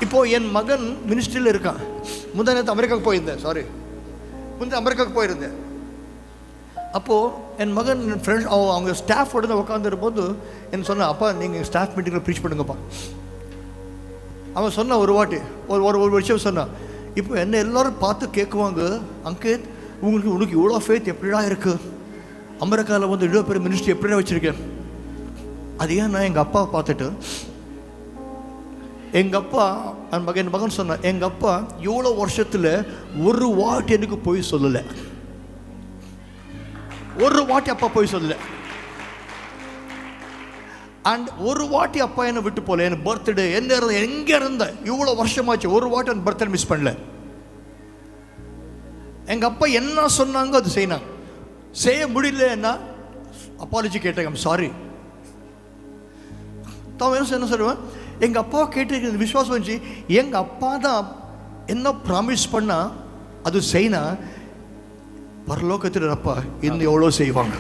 இப்போது என் மகன் மினிஸ்ட்ரியில் இருக்கான். முந்தா நேரத்து அமெரிக்காவுக்கு போயிருந்தேன். அப்போது என் மகன் ஃப்ரெண்ட்ஸ் அவங்க ஸ்டாஃபோடு தான் உட்காந்துருக்கும்போது என்ன சொன்ன, அப்பா நீங்கள் ஸ்டாஃப் மீட்டிங்கில் ப்ரீச் பண்ணுங்கப்பா. அவன் சொன்னான் ஒரு வாட்டி ஒரு விஷயம் சொன்னான். இப்போ என்ன எல்லோரும் பார்த்து கேட்குவாங்க, அங்கித் உனக்கு இவ்வளோ ஃபேத் எப்படிடா இருக்குது, அமெரிக்காவில் வந்து இவ்வளோ பெரிய மினிஸ்ட்ரி எப்படிடா வச்சுருக்கேன். அது ஏன் நான் எங்கள் அப்பாவை பார்த்துட்டு என் மகன் சொன்னான், எங்கள் அப்பா இவ்வளோ வருஷத்தில் ஒரு வாட்டி எனக்கு போய் சொல்லலை, ஒரு வாட்டி அப்பா போய் சொல்லலை. அண்ட் ஒரு வாட்டி அப்பா என்னை விட்டு போல, என் பர்த்டே எங்கே இருந்த இவ்வளோ வருஷமாச்சு ஒரு வாட்டி என் பர்த்டே மிஸ் பண்ணல. எங்கள் அப்பா என்ன சொன்னாங்க அது செய்ய முடியலன்னா அப்பாலஜி கேட்டேன், சாரி. தான் என்ன சொல்லுவேன், எங்கள் அப்பாவை கேட்டு விசுவாசம் வந்துச்சு. எங்கள் அப்பா தான் என்ன ப்ராமிஸ் பண்ணால் அது செய்யினா பரலோகத்தில் அப்பா இன்னும் எவ்வளோ செய்வாங்க.